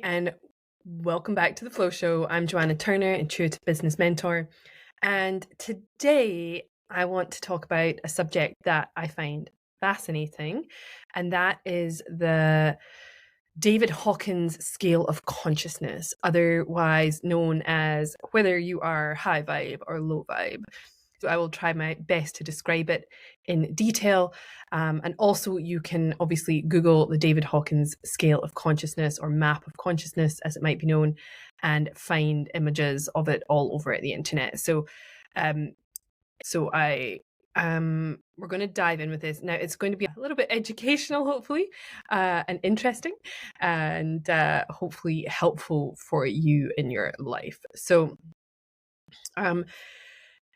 and welcome back to the Flow Show. I'm Joanna Turner, Intuitive Business Mentor, and today I want to talk about a subject that I find fascinating, and that is the David Hawkins scale of consciousness, otherwise known as whether you are high vibe or low vibe. So I will try my best to describe it in detail. And also you can obviously Google the David Hawkins scale of consciousness or map of consciousness, as it might be known, and find images of it all over the internet. So we're going to dive in with this. Now, it's going to be a little bit educational, hopefully, and interesting, and hopefully helpful for you in your life. So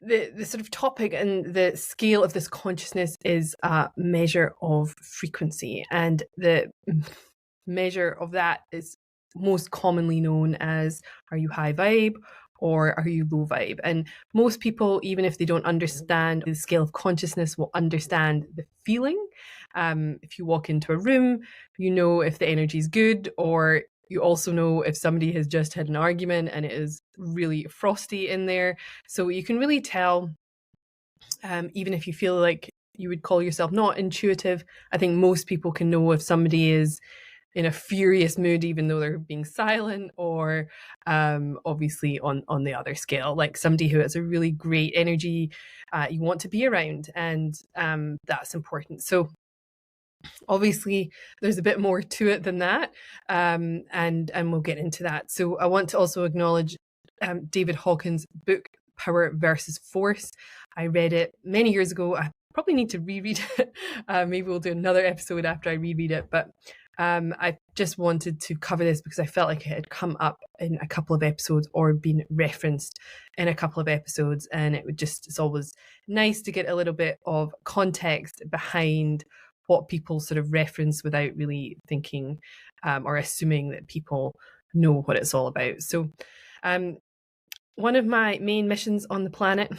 the sort of topic and the scale of this consciousness is a measure of frequency, and the measure of that is most commonly known as, are you high vibe or are you low vibe? And most people, even if they don't understand the scale of consciousness, will understand the feeling. If you walk into a room, you know if the energy is good, or you also know if somebody has just had an argument and it is really frosty in there. So you can really tell, even if you feel like you would call yourself not intuitive, I think most people can know if somebody is in a furious mood, even though they're being silent, or obviously on the other scale, like somebody who has a really great energy you want to be around, and that's important. So obviously there's a bit more to it than that, and we'll get into that. So I want to also acknowledge David Hawkins' book Power versus Force. I read it many years ago. I probably need to reread it. Maybe we'll do another episode after I reread it, but I just wanted to cover this because I felt like it had come up in a couple of episodes or been referenced in a couple of episodes, and it's always nice to get a little bit of context behind what people sort of reference without really thinking or assuming that people know what it's all about. So one of my main missions on the planet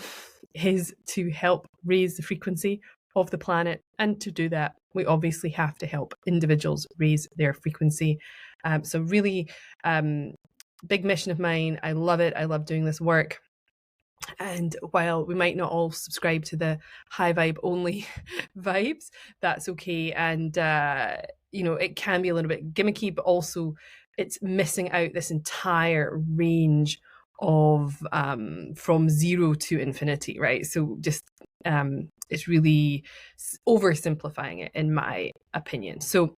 is to help raise the frequency of the planet, and to do that we obviously have to help individuals raise their frequency. So really big mission of mine. I love it. I love doing this work. And while we might not all subscribe to the high vibe only vibes, that's okay. And it can be a little bit gimmicky, but also it's missing out this entire range of from 0 to infinity, right? So just it's really oversimplifying it, in my opinion. So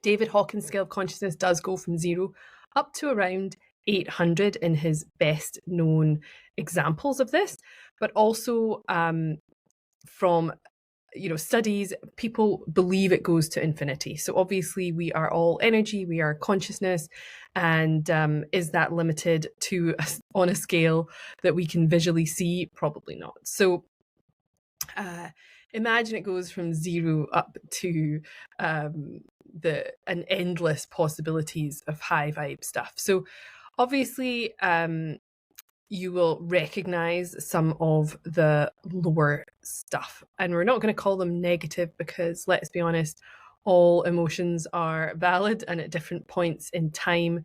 David Hawkins' scale of consciousness does go from 0 up to around 800 in his best known examples of this, but also from studies, people believe it goes to infinity. So obviously we are all energy, we are consciousness, and is that limited to on a scale that we can visually see? Probably not. So imagine it goes from 0 up to an endless possibilities of high vibe stuff. So obviously you will recognize some of the lower stuff, and we're not going to call them negative because, let's be honest, all emotions are valid, and at different points in time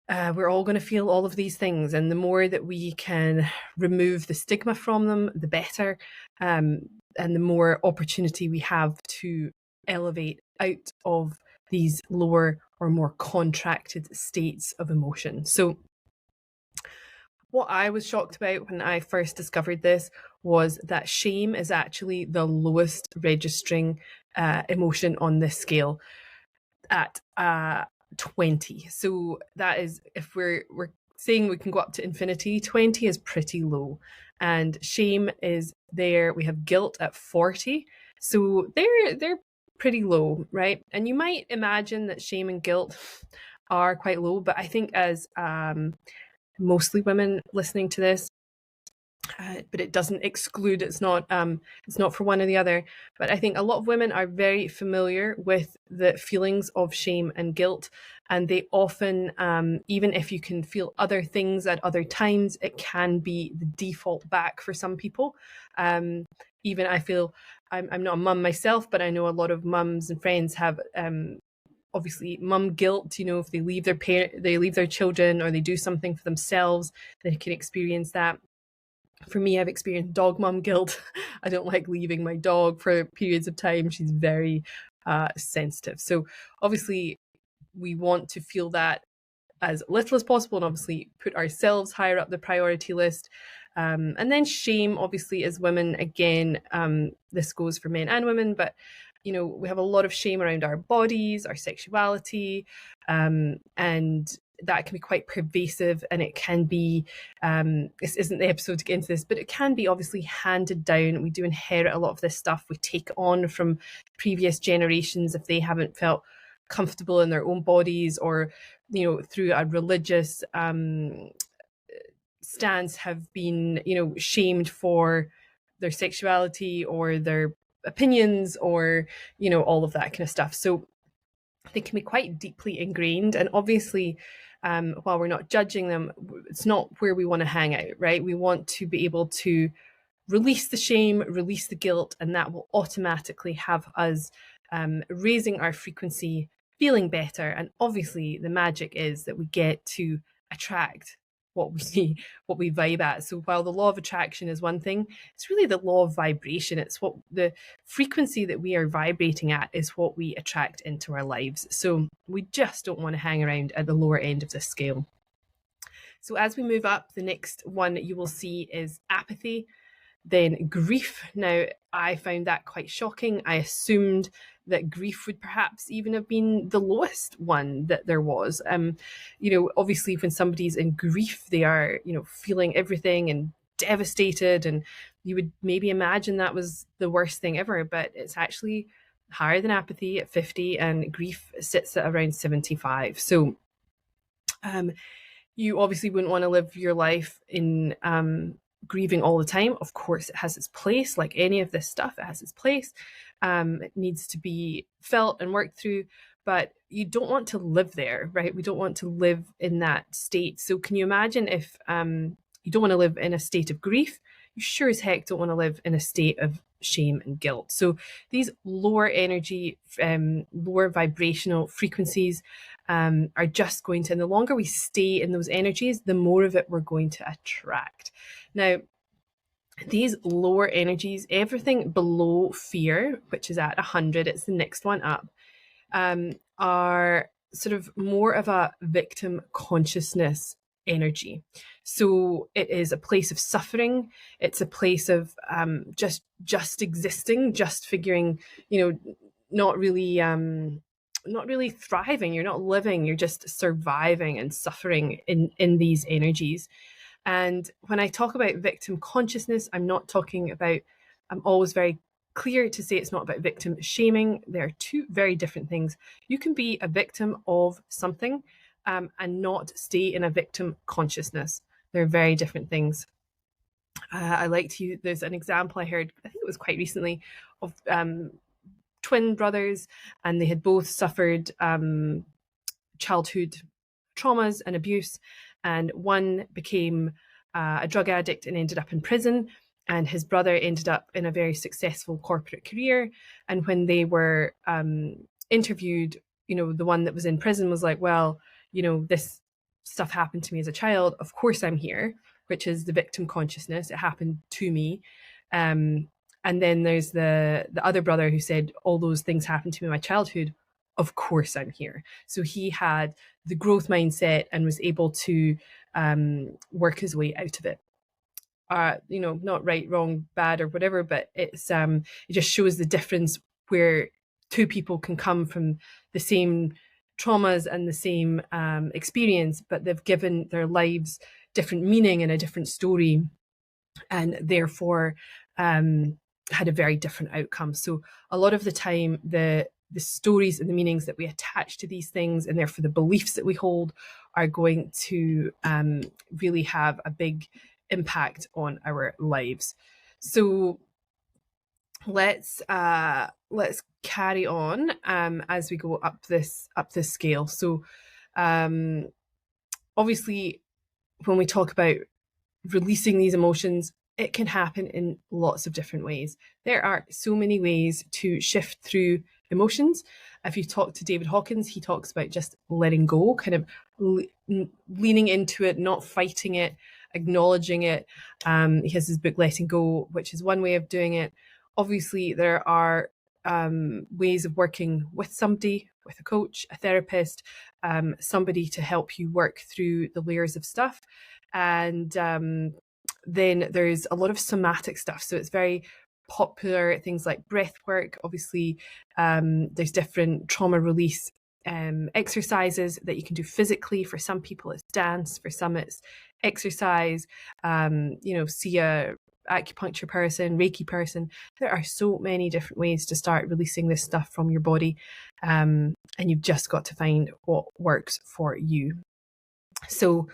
we're all going to feel all of these things, and the more that we can remove the stigma from them, the better, and the more opportunity we have to elevate out of these lower or more contracted states of emotion. So what I was shocked about when I first discovered this was that shame is actually the lowest registering emotion on this scale at 20. So that is, if we're saying we can go up to infinity, 20 is pretty low. And shame is there. We have guilt at 40. So they're pretty low, right? And you might imagine that shame and guilt are quite low, but I think as mostly women listening to this, but it doesn't exclude, it's not for one or the other, but I think a lot of women are very familiar with the feelings of shame and guilt, and they often, even if you can feel other things at other times, it can be the default back for some people. Even I feel, I'm not a mum myself, but I know a lot of mums and friends have obviously mum guilt, if they leave their children, or they do something for themselves, they can experience that. For me, I've experienced dog mum guilt. I don't like leaving my dog for periods of time. She's very sensitive. So obviously we want to feel that as little as possible, and obviously put ourselves higher up the priority list. And then shame, obviously, as women, again, this goes for men and women, but we have a lot of shame around our bodies, our sexuality, and that can be quite pervasive, and it can be, this isn't the episode to get into this, but it can be obviously handed down. We do inherit a lot of this stuff. We take on from previous generations if they haven't felt comfortable in their own bodies, or through a religious stance have been shamed for their sexuality or their opinions, or all of that kind of stuff. So they can be quite deeply ingrained, and obviously while we're not judging them, it's not where we want to hang out, right? We want to be able to release the shame, release the guilt, and that will automatically have us raising our frequency, feeling better. And obviously the magic is that we get to attract what we vibe at. So while the law of attraction is one thing, it's really the law of vibration. It's what the frequency that we are vibrating at is what we attract into our lives. So we just don't want to hang around at the lower end of the scale. So as we move up, the next one you will see is apathy, then grief. Now, I found that quite shocking. I assumed that grief would perhaps even have been the lowest one that there was. Obviously when somebody's in grief, they are, feeling everything and devastated, and you would maybe imagine that was the worst thing ever, but it's actually higher than apathy at 50, and grief sits at around 75. So you obviously wouldn't want to live your life in grieving all the time. Of course, it has its place, like any of this stuff, it has its place. It needs to be felt and worked through, but you don't want to live there, right? We don't want to live in that state. So can you imagine if you don't want to live in a state of grief? You sure as heck don't want to live in a state of shame and guilt. So these lower energy, lower vibrational frequencies are just going to, and the longer we stay in those energies, the more of it we're going to attract. Now, these lower energies, everything below fear, which is at 100, it's the next one up, are sort of more of a victim consciousness energy. So it is a place of suffering. It's a place of just existing, just figuring, not really thriving. You're not living. You're just surviving and suffering in these energies. And when I talk about victim consciousness, I'm always very clear to say it's not about victim shaming. There are two very different things. You can be a victim of something and not stay in a victim consciousness. They're very different things. I like to use, there's an example I heard, I think it was quite recently, of twin brothers, and they had both suffered childhood traumas and abuse, and one became a drug addict and ended up in prison, and his brother ended up in a very successful corporate career. And when they were interviewed, the one that was in prison was like, well, this stuff happened to me as a child, of course I'm here, which is the victim consciousness. It happened to me. And then there's the other brother who said, all those things happened to me in my childhood, of course I'm here. So he had the growth mindset and was able to work his way out of it. Not right, wrong, bad, or whatever, but it's it just shows the difference where two people can come from the same traumas and the same experience, but they've given their lives different meaning and a different story, and therefore had a very different outcome. So a lot of the time, the stories and the meanings that we attach to these things, and therefore the beliefs that we hold, are going to really have a big impact on our lives. So let's carry on as we go up this scale. So obviously, when we talk about releasing these emotions, it can happen in lots of different ways. There are so many ways to shift through emotions. If you talk to David Hawkins, he talks about just letting go, kind of leaning into it, not fighting it, acknowledging it. He has his book Letting Go, which is one way of doing it. Obviously, there are ways of working with somebody, with a coach, a therapist, somebody to help you work through the layers of stuff. And then there's a lot of somatic stuff. So it's very popular, things like breath work. Obviously, there's different trauma release exercises that you can do physically. For some people, it's dance. For some, it's exercise. See a acupuncture person, Reiki person. There are so many different ways to start releasing this stuff from your body, and you've just got to find what works for you. So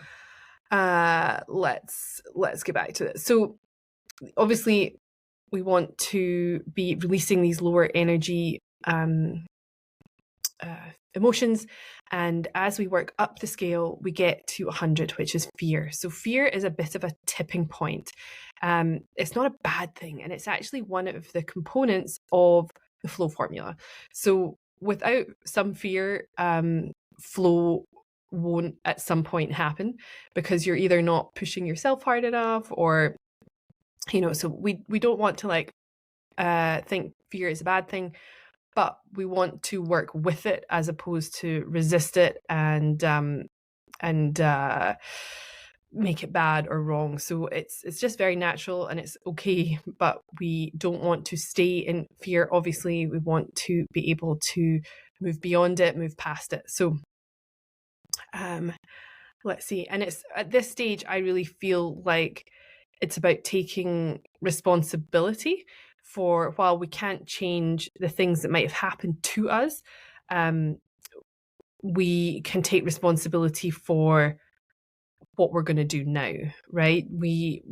let's get back to this. So obviously we want to be releasing these lower energy emotions, and as we work up the scale we get to 100, which is fear. So fear is a bit of a tipping point. It's not a bad thing, and it's actually one of the components of the flow formula. So without some fear, flow won't at some point happen, because you're either not pushing yourself hard enough, or so we don't want to think fear is a bad thing, but we want to work with it as opposed to resist it and make it bad or wrong. So it's just very natural and it's okay, but we don't want to stay in fear. Obviously, we want to be able to move beyond it, move past it. So let's see. And it's at this stage, I really feel like it's about taking responsibility for, while we can't change the things that might have happened to us, we can take responsibility for what we're going to do now, right? We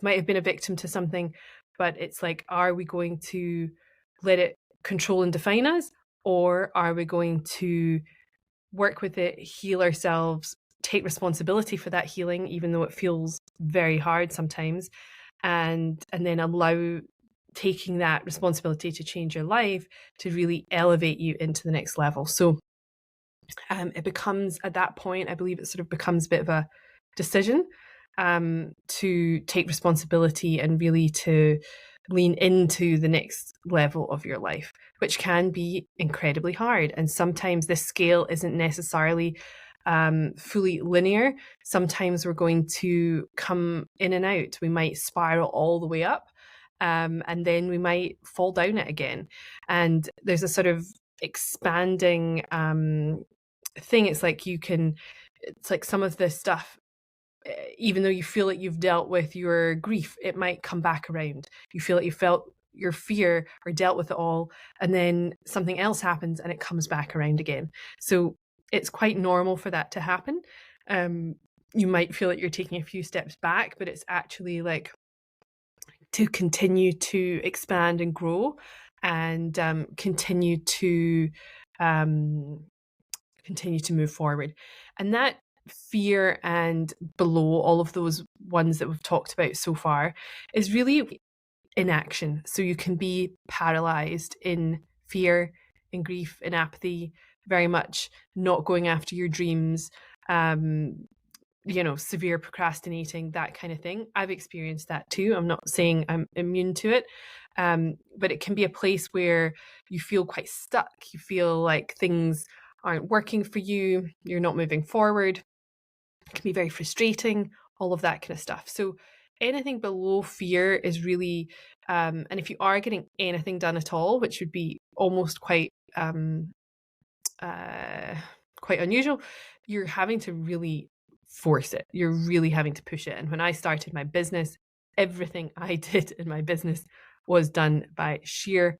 might have been a victim to something, but it's like, are we going to let it control and define us, or are we going to work with it, heal ourselves, take responsibility for that healing, even though it feels very hard sometimes, and then allow taking that responsibility to change your life to really elevate you into the next level. So it becomes, at that point, I believe it sort of becomes a bit of a decision to take responsibility and really to lean into the next level of your life, which can be incredibly hard. And sometimes this scale isn't necessarily fully linear. Sometimes we're going to come in and out. We might spiral all the way up, and then we might fall down it again. And there's a sort of expanding thing. It's like some of this stuff, even though you feel like you've dealt with your grief, it might come back around. You feel like you felt your fear or dealt with it all, and then something else happens and it comes back around again. So it's quite normal for that to happen. You might feel like you're taking a few steps back, but it's actually like to continue to expand and grow, and continue to move forward. And that fear and below, all of those ones that we've talked about so far, is really inaction. So you can be paralyzed in fear, in grief, in apathy, very much not going after your dreams, severe procrastinating, that kind of thing. I've experienced that too. I'm not saying I'm immune to it, but it can be a place where you feel quite stuck. You feel like things aren't working for you. You're not moving forward. It can be very frustrating, all of that kind of stuff. So anything below fear is really, and if you are getting anything done at all, which would be almost quite unusual, you're having to really force it. You're really having to push it. And when I started my business, everything I did in my business was done by sheer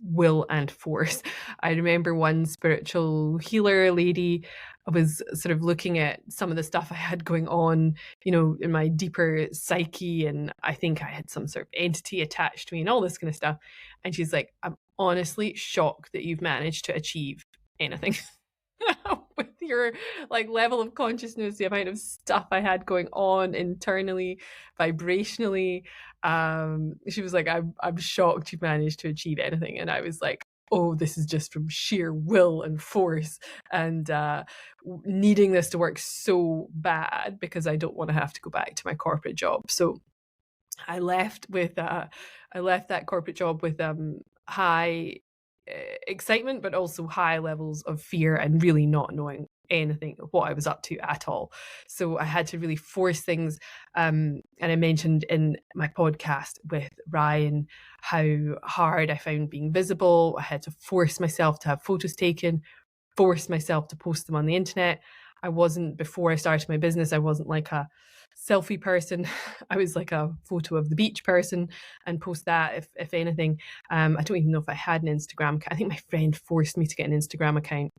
will and force. I remember one spiritual healer lady, I was sort of looking at some of the stuff I had going on, in my deeper psyche, and I think I had some sort of entity attached to me and all this kind of stuff. And she's like, I'm honestly shocked that you've managed to achieve anything with your level of consciousness, the amount of stuff I had going on internally, vibrationally. She was like, I'm shocked you've managed to achieve anything. And I was like, oh, this is just from sheer will and force and needing this to work so bad because I don't want to have to go back to my corporate job. So I left that corporate job with high excitement, but also high levels of fear and really not knowing anything of what I was up to at all. So I had to really force things. And I mentioned in my podcast with Ryan how hard I found being visible. I had to force myself to have photos taken, force myself to post them on the internet. Before I started my business, I wasn't like a selfie person. I was like a photo of the beach person and post that if anything. I don't even know if I had an Instagram account. I think my friend forced me to get an Instagram account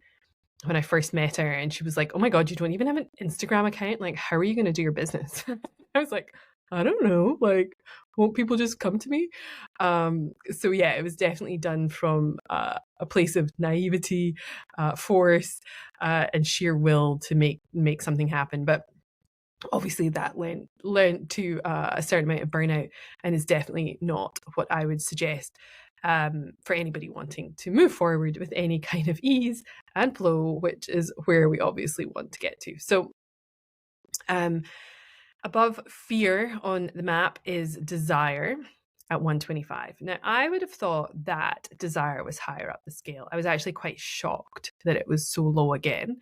when I first met her, and she was like, oh my God, you don't even have an Instagram account? Like, how are you going to do your business? I was like, I don't know. Like, won't people just come to me? So yeah, it was definitely done from a place of naivety, force, and sheer will to make something happen. But obviously that lent to a certain amount of burnout, and is definitely not what I would suggest for anybody wanting to move forward with any kind of ease and flow, which is where we obviously want to get to. So above fear on the map is desire at 125. Now, I would have thought that desire was higher up the scale. I was actually quite shocked that it was so low again.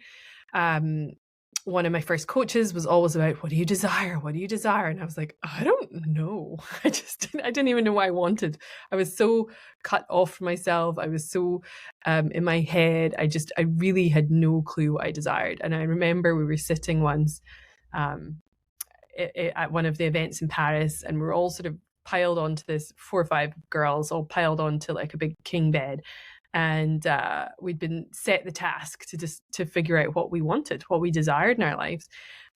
One of my first coaches was always about, what do you desire? What do you desire? And I was like, I don't know. I didn't even know what I wanted. I was so cut off from myself. I was so in my head. I really had no clue what I desired. And I remember we were sitting once at one of the events in Paris, and we were all sort of piled onto this 4 or 5 girls, all piled onto like a big king bed. And we'd been set the task to figure out what we wanted, what we desired in our lives.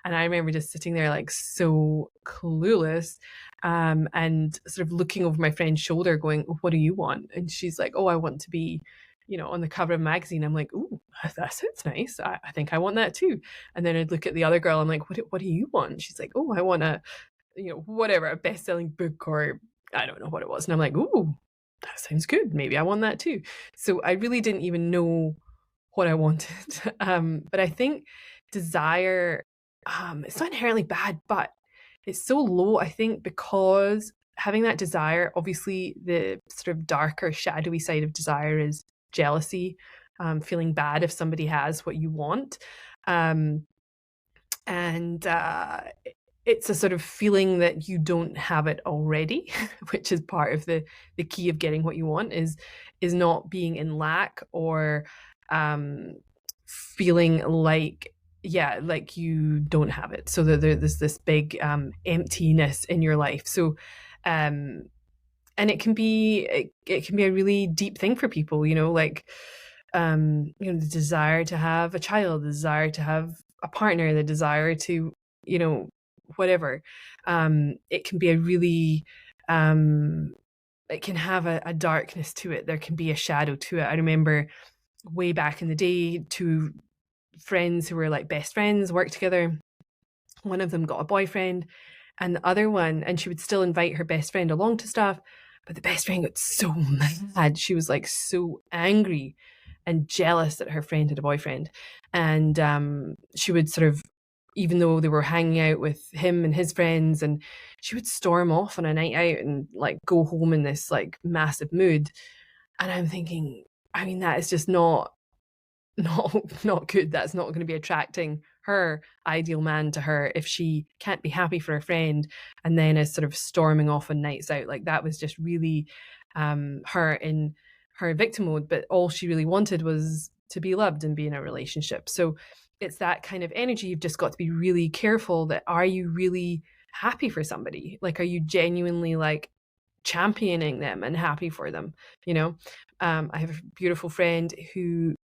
And I remember just sitting there like so clueless, and sort of looking over my friend's shoulder going, what do you want? And she's like, oh, I want to be, on the cover of a magazine. I'm like, ooh, that sounds nice. I think I want that too. And then I'd look at the other girl. I'm like, what do you want? She's like, oh, I want a, whatever, a best-selling book, or I don't know what it was. And I'm like, ooh, that sounds good. Maybe I want that too. So I really didn't even know what I wanted. But I think desire, it's not inherently bad, but it's so low, I think, because having that desire, obviously the sort of darker, shadowy side of desire is jealousy, feeling bad if somebody has what you want. It's a sort of feeling that you don't have it already, which is part of the key of getting what you want, is not being in lack, or feeling like you don't have it. So there's this big emptiness in your life. So and it can be a really deep thing for people, like the desire to have a child, the desire to have a partner, the desire to whatever. It can be a really it can have a darkness to it. There can be a shadow to it. I remember way back in the day, 2 friends who were like best friends worked together. One of them got a boyfriend, and the other one, and she would still invite her best friend along to stuff, but the best friend got so mad. She was like so angry and jealous that her friend had a boyfriend. And she would sort of, even though they were hanging out with him and his friends, and she would storm off on a night out and like go home in this like massive mood. And I'm thinking, I mean, that is just not good. That's not going to be attracting her ideal man to her if she can't be happy for her friend and then is sort of storming off on nights out. Like, that was just really her in her victim mode, but all she really wanted was to be loved and be in a relationship. So it's that kind of energy. You've just got to be really careful that, are you really happy for somebody? Like, are you genuinely like championing them and happy for them? I have a beautiful friend who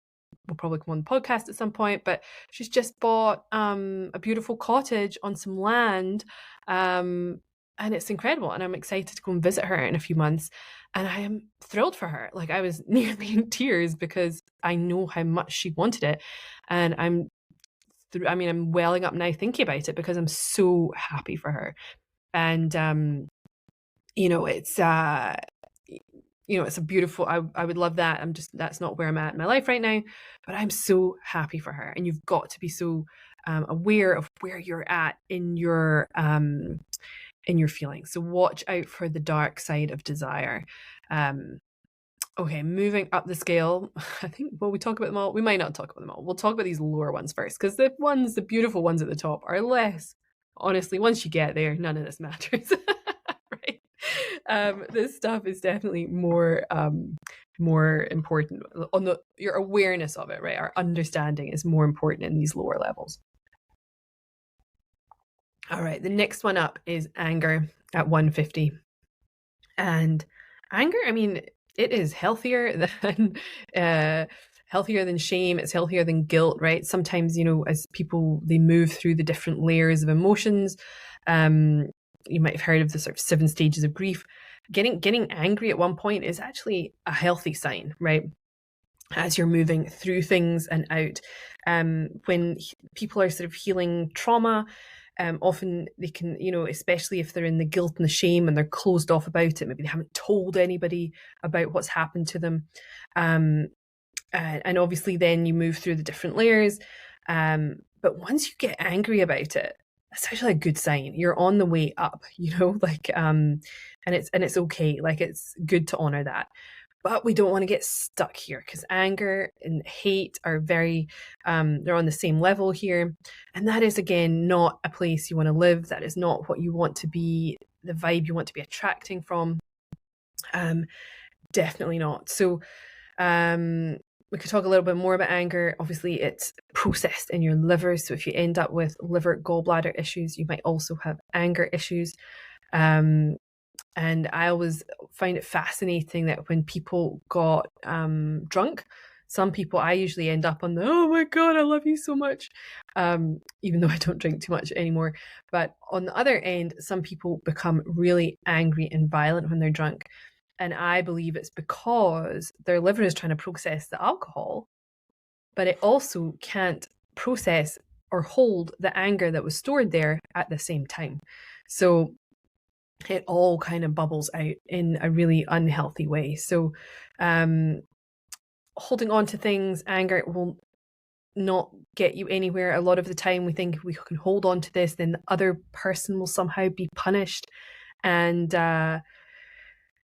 will probably come on the podcast at some point, but she's just bought a beautiful cottage on some land, and it's incredible, and I'm excited to go and visit her in a few months, and I am thrilled for her. Like, I was nearly in tears because I know how much she wanted it, and I'm welling up now thinking about it because I'm so happy for her. And it's you know, it's a beautiful, I would love that. That's not where I'm at in my life right now, but I'm so happy for her. And you've got to be so aware of where you're at in your feelings. So watch out for the dark side of desire. Okay, moving up the scale. I think, will we talk about them all? We might not talk about them all. We'll talk about these lower ones first, because the beautiful ones at the top are less. Honestly, once you get there, none of this matters. Right? This stuff is definitely more important on your awareness of it, right? Our understanding is more important in these lower levels. All right, the next one up is anger at 150. And anger, I mean, it is healthier than shame. It's healthier than guilt, right? Sometimes, you know, as people, they move through the different layers of emotions. You might have heard of the sort of 7 stages of grief. Getting angry at one point is actually a healthy sign, right? As you're moving through things and out. When people are sort of healing trauma, often they can, you know, especially if they're in the guilt and the shame and they're closed off about it, maybe they haven't told anybody about what's happened to them. And obviously then you move through the different layers. But once you get angry about it, that's actually a good sign. You're on the way up, you know, like, and it's okay. Like, it's good to honor that. But we don't want to get stuck here, because anger and hate are very, they're on the same level here. And that is, again, not a place you want to live. That is not what you want to be, the vibe you want to be attracting from. Definitely not. So we could talk a little bit more about anger. Obviously, it's processed in your liver. So if you end up with liver gallbladder issues, you might also have anger issues. And I always find it fascinating that when people got drunk, some people, I usually end up on the, oh my God, I love you so much, even though I don't drink too much anymore. But on the other end, some people become really angry and violent when they're drunk. And I believe it's because their liver is trying to process the alcohol, but it also can't process or hold the anger that was stored there at the same time. So it all kind of bubbles out in a really unhealthy way. So holding on to things, anger, will not get you anywhere. A lot of the time we think if we can hold on to this, then the other person will somehow be punished. And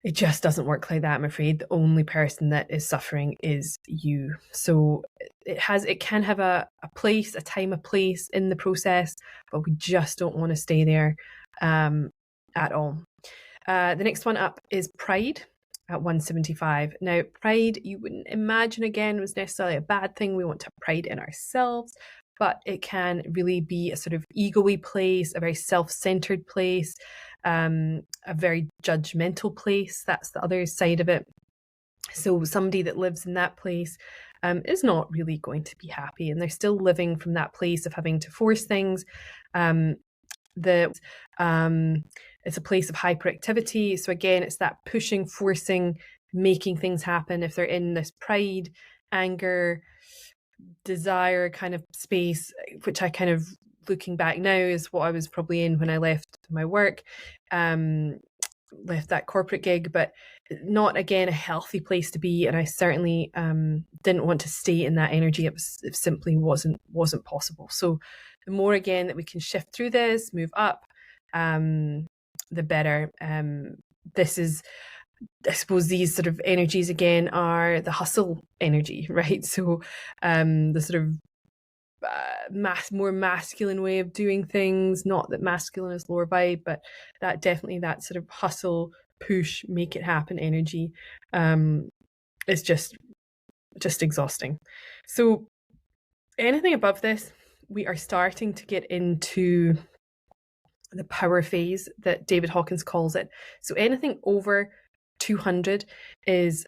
it just doesn't work like that, I'm afraid. The only person that is suffering is you. So it can have a place, a time, a place in the process, but we just don't want to stay there at all. The next one up is pride at 175. Now, pride, you wouldn't imagine, again, was necessarily a bad thing. We want to have pride in ourselves, but it can really be a sort of ego-y place, a very self-centered place, a very judgmental place. That's the other side of it. So somebody that lives in that place is not really going to be happy, and they're still living from that place of having to force things. It's a place of hyperactivity. So again, it's that pushing, forcing, making things happen. If they're in this pride, anger, desire kind of space, which I kind of, looking back now, is what I was probably in when I left my work, left that corporate gig, but not, again, a healthy place to be. And I certainly didn't want to stay in that energy. It simply wasn't possible. So the more, again, that we can shift through this, move up, the better. This is, I suppose, these sort of energies, again, are the hustle energy, right? So the sort of more masculine way of doing things, not that masculine is lower vibe, but that definitely, that sort of hustle, push, make it happen energy is just exhausting. So anything above this, we are starting to get into the power phase that David Hawkins calls it. So anything over 200 is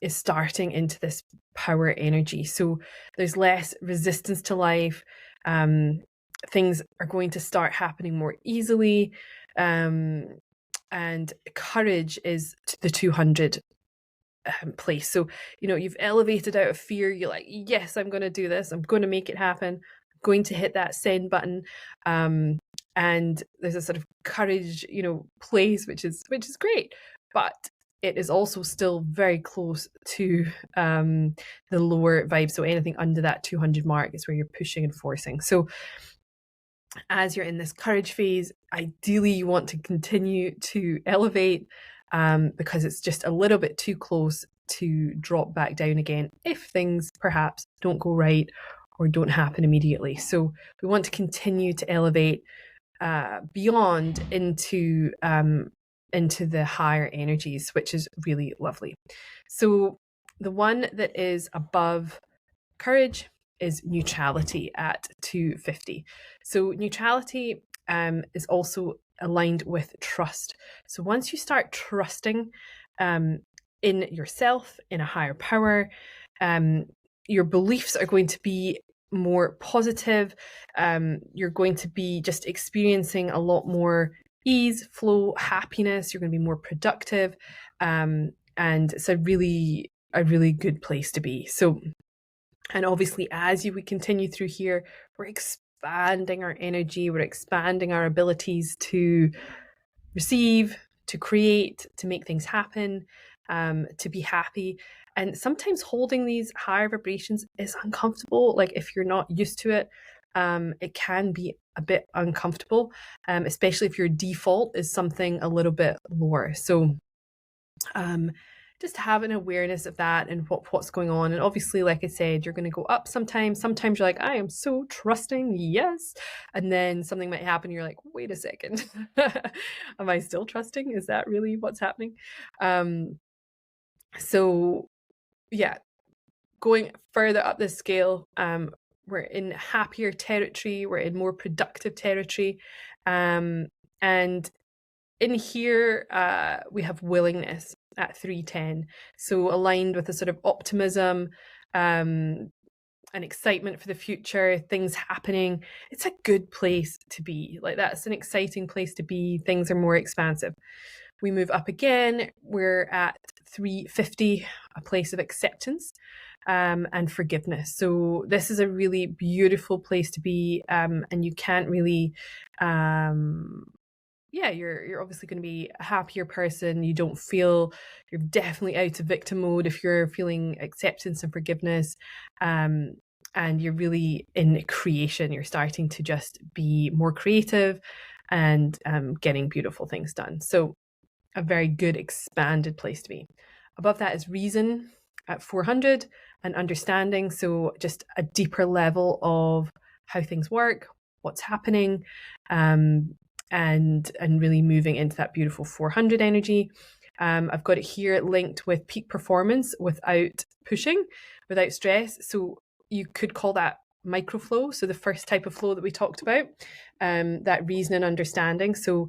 starting into this power energy. So there's less resistance to life. Things are going to start happening more easily. And courage is the 200 place. So, you know, you've elevated out of fear. You're like, yes, I'm going to do this. I'm going to make it happen. I'm going to hit that send button. And there's a sort of courage, you know, place, which is great. But it is also still very close to the lower vibe. So anything under that 200 mark is where you're pushing and forcing. So as you're in this courage phase, ideally you want to continue to elevate, because it's just a little bit too close to drop back down again if things perhaps don't go right or don't happen immediately. So we want to continue to elevate beyond into the higher energies, which is really lovely. So the one that is above courage is neutrality at 250. So neutrality is also aligned with trust. So once you start trusting in yourself, in a higher power, your beliefs are going to be more positive. You're going to be just experiencing a lot more ease, flow, happiness. You're going to be more productive. And it's a really good place to be. So, and obviously, as we continue through here, we're expanding our energy, we're expanding our abilities to receive, to create, to make things happen, to be happy. And sometimes holding these higher vibrations is uncomfortable. Like if you're not used to it, it can be a bit uncomfortable, especially if your default is something a little bit lower. So just have an awareness of that and what's going on. And obviously, like I said, you're going to go up sometimes. Sometimes you're like, I am so trusting, yes. And then something might happen. You're like, wait a second. Am I still trusting? Is that really what's happening? So yeah, going further up the scale, we're in happier territory. We're in more productive territory. And in here, we have willingness at 310. So aligned with a sort of optimism, and excitement for the future, things happening. It's a good place to be. Like that's an exciting place to be. Things are more expansive. We move up again. We're at 350, a place of acceptance and forgiveness. So this is a really beautiful place to be, and you can't really you're obviously going to be a happier person. You don't feel, you're definitely out of victim mode if you're feeling acceptance and forgiveness. And you're really in creation. You're starting to just be more creative and getting beautiful things done. So a very good expanded place to be. Above that is reason at 400 and understanding. So just a deeper level of how things work, what's happening, and really moving into that beautiful 400 energy. I've got it here linked with peak performance without pushing, without stress. So you could call that microflow. So the first type of flow that we talked about, that reason and understanding. So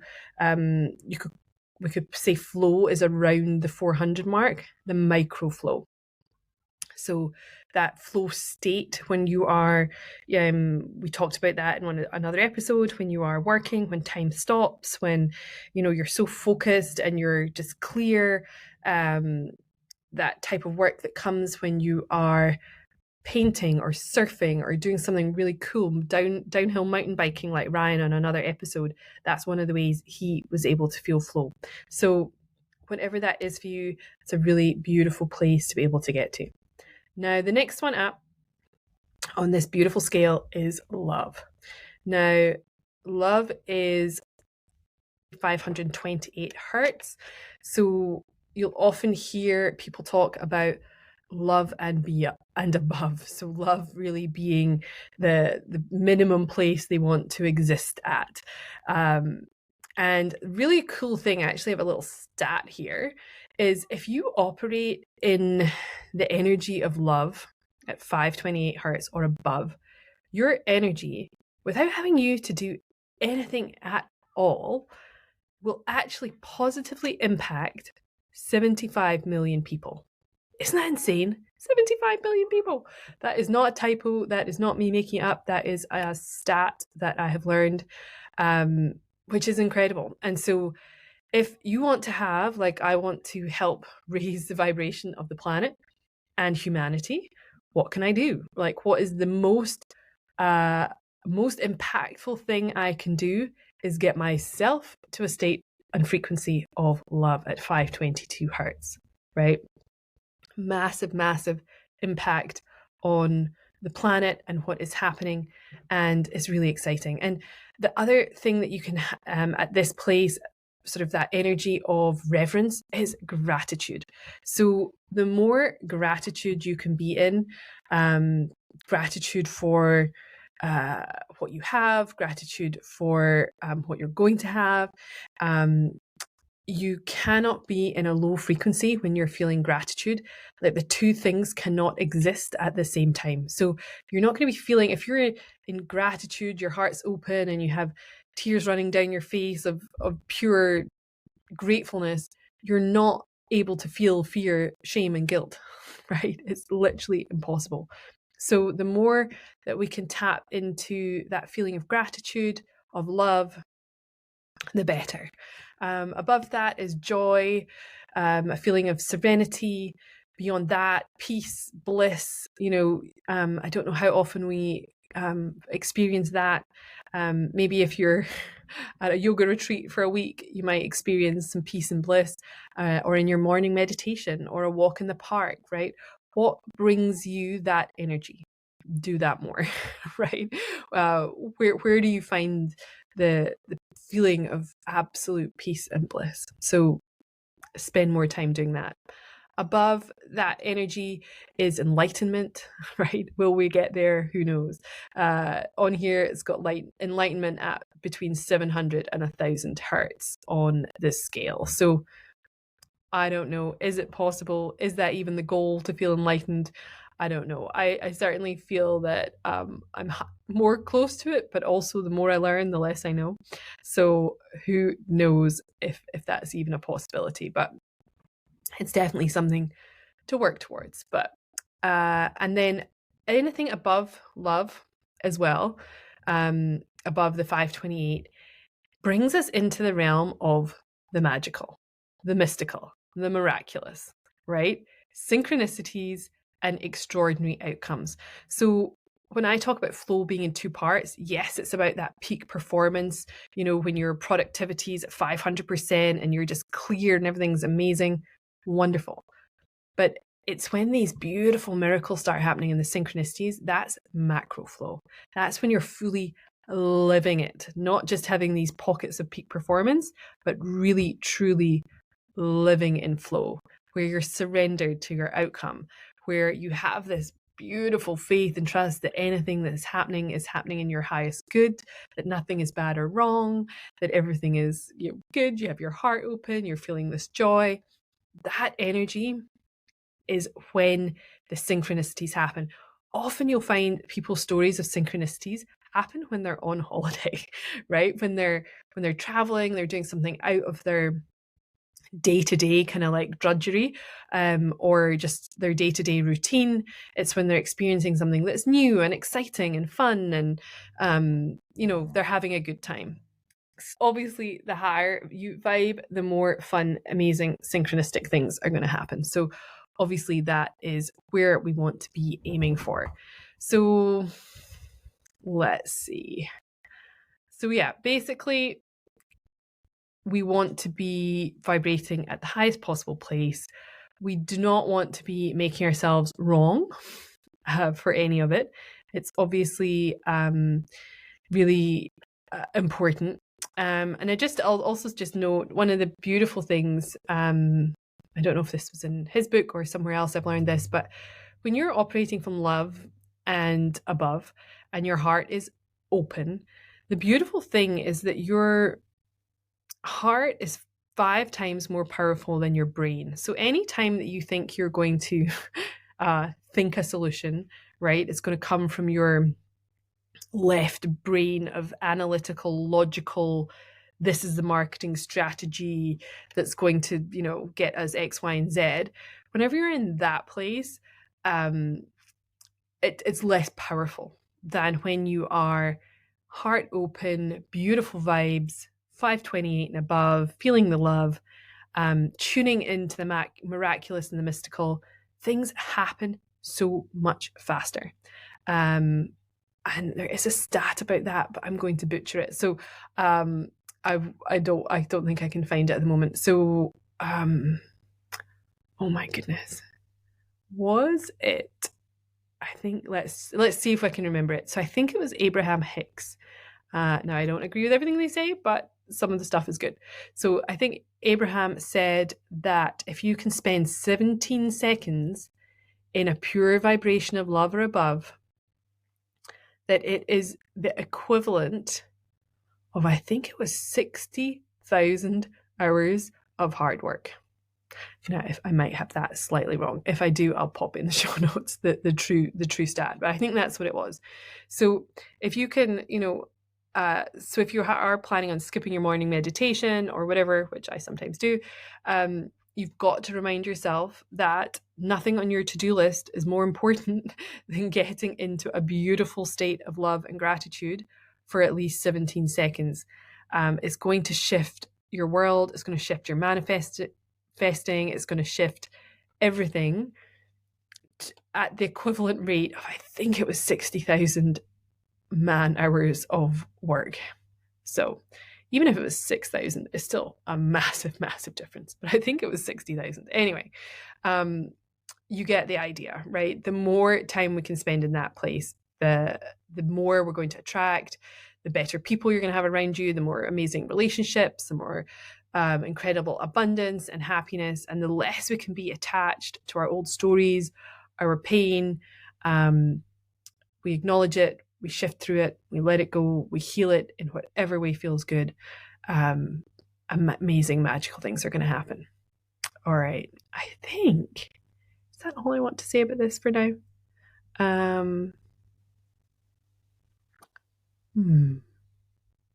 we could say flow is around the 400 mark, the microflow. So that flow state when you are, we talked about that in another episode, when you are working, when time stops, when, you're so focused and you're just clear, that type of work that comes when you are painting or surfing or doing something really cool, downhill mountain biking like Ryan on another episode. That's one of the ways he was able to feel flow. So whatever that is for you, it's a really beautiful place to be able to get to. Now, the next one up on this beautiful scale is love. Now, love is 528 hertz. So you'll often hear people talk about love and above. So love really being the minimum place they want to exist at. And really cool thing, actually, I have a little stat here, is if you operate in the energy of love at 528 hertz or above, your energy, without having you to do anything at all, will actually positively impact 75 million people. Isn't that insane? 75 million people. That is not a typo. That is not me making it up. That is a stat that I have learned, which is incredible. And so if you want to have, like I want to help raise the vibration of the planet and humanity, what can I do? Like, what is the most impactful thing I can do is get myself to a state and frequency of love at 522 hertz, right? Massive, massive impact on the planet and what is happening, and it's really exciting. And the other thing that you can at this place, sort of that energy of reverence, is gratitude. So the more gratitude you can be in, gratitude for what you have, gratitude for what you're going to have. You cannot be in a low frequency when you're feeling gratitude. Like, the two things cannot exist at the same time. So you're not going to be feeling, if you're in gratitude, your heart's open and you have tears running down your face of pure gratefulness, you're not able to feel fear, shame, and guilt, right? It's literally impossible. So the more that we can tap into that feeling of gratitude, of love, the better. Above that is joy, a feeling of serenity. Beyond that, peace, bliss. I don't know how often we experience that. Maybe if you're at a yoga retreat for a week, you might experience some peace and bliss, or in your morning meditation or a walk in the park, right? What brings you that energy? Do that more, right? Where do you find the feeling of absolute peace and bliss? So spend more time doing that. Above that energy is enlightenment, right? Will we get there? Who knows? On here, it's got enlightenment at between 700 and 1,000 hertz on this scale. So I don't know. Is it possible? Is that even the goal, to feel enlightened? I don't know. I certainly feel that I'm more close to it, but also the more I learn, the less I know. So who knows if that's even a possibility, but it's definitely something to work towards. But and then anything above love as well, above the 528, brings us into the realm of the magical, the mystical, the miraculous, right? Synchronicities and extraordinary outcomes. So when I talk about flow being in two parts, yes, it's about that peak performance, when your productivity is at 500% and you're just clear and everything's amazing, wonderful. But it's when these beautiful miracles start happening in the synchronicities, that's macro flow. That's when you're fully living it, not just having these pockets of peak performance, but really, truly living in flow, where you're surrendered to your outcome, where you have this beautiful faith and trust that anything that is happening in your highest good, that nothing is bad or wrong, that everything is good, you have your heart open, you're feeling this joy. That energy is when the synchronicities happen. Often you'll find people's stories of synchronicities happen when they're on holiday, right? When they're traveling, they're doing something out of their day-to-day kind of like drudgery, or just their day-to-day routine. It's when they're experiencing something that's new and exciting and fun, and they're having a good time. Obviously, the higher you vibe, the more fun, amazing, synchronistic things are going to happen. So obviously that is where we want to be aiming for. So let's see. So yeah, basically we want to be vibrating at the highest possible place. We do not want to be making ourselves wrong for any of it. It's obviously really important. And I'll also just note one of the beautiful things, I don't know if this was in his book or somewhere else I've learned this, but when you're operating from love and above and your heart is open, the beautiful thing is that your heart is 5 times more powerful than your brain. So anytime that you think you're going to think a solution, right, it's going to come from your left brain of analytical, logical, this is the marketing strategy that's going to, get us X, Y, and Z. Whenever you're in that place, it's less powerful than when you are heart open, beautiful vibes, 528 and above, feeling the love, tuning into the miraculous and the mystical. Things happen so much faster. And there is a stat about that, but I'm going to butcher it. So I don't think I can find it at the moment. So oh my goodness. Was it, I think, let's see if I can remember it. So I think it was Abraham Hicks. Now I don't agree with everything they say, but some of the stuff is good. So I think Abraham said that if you can spend 17 seconds in a pure vibration of love or above, that it is the equivalent of, I think it was 60,000 hours of hard work. Now, if I might have that slightly wrong. If I do, I'll pop in the show notes the true stat. But I think that's what it was. So if you can, so if you are planning on skipping your morning meditation or whatever, which I sometimes do, you've got to remind yourself that nothing on your to-do list is more important than getting into a beautiful state of love and gratitude for at least 17 seconds. It's going to shift your world. It's going to shift your manifesting. It's going to shift everything at the equivalent rate of, I think it was 60,000 man hours of work. So even if it was 6,000, it's still a massive, massive difference. But I think it was 60,000. Anyway, you get the idea, right? The more time we can spend in that place, the more we're going to attract, the better people you're going to have around you, the more amazing relationships, the more incredible abundance and happiness, and the less we can be attached to our old stories, our pain. We acknowledge it, we shift through it, we let it go, we heal it in whatever way feels good. Amazing, magical things are going to happen. All right, I think, is that all I want to say about this for now?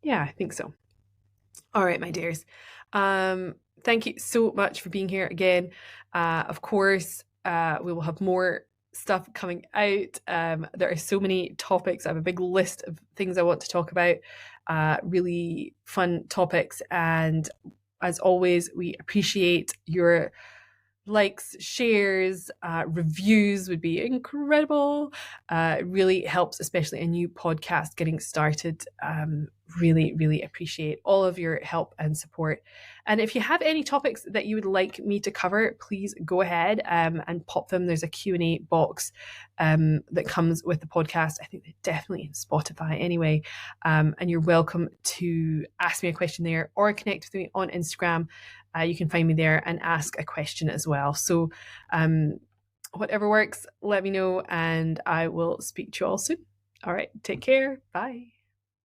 Yeah, I think so. All right, my dears. Thank you so much for being here again. Of course, we will have more stuff coming out. There are so many topics. I have a big list of things I want to talk about, really fun topics. And as always, we appreciate your likes, shares, reviews would be incredible. It really helps, especially a new podcast getting started. Really, really appreciate all of your help and support. And if you have any topics that you would like me to cover, please go ahead and pop them. There's a Q&A box that comes with the podcast. I think definitely in Spotify anyway. And you're welcome to ask me a question there or connect with me on Instagram. You can find me there and ask a question as well. So whatever works, let me know and I will speak to you all soon. All right, take care. Bye.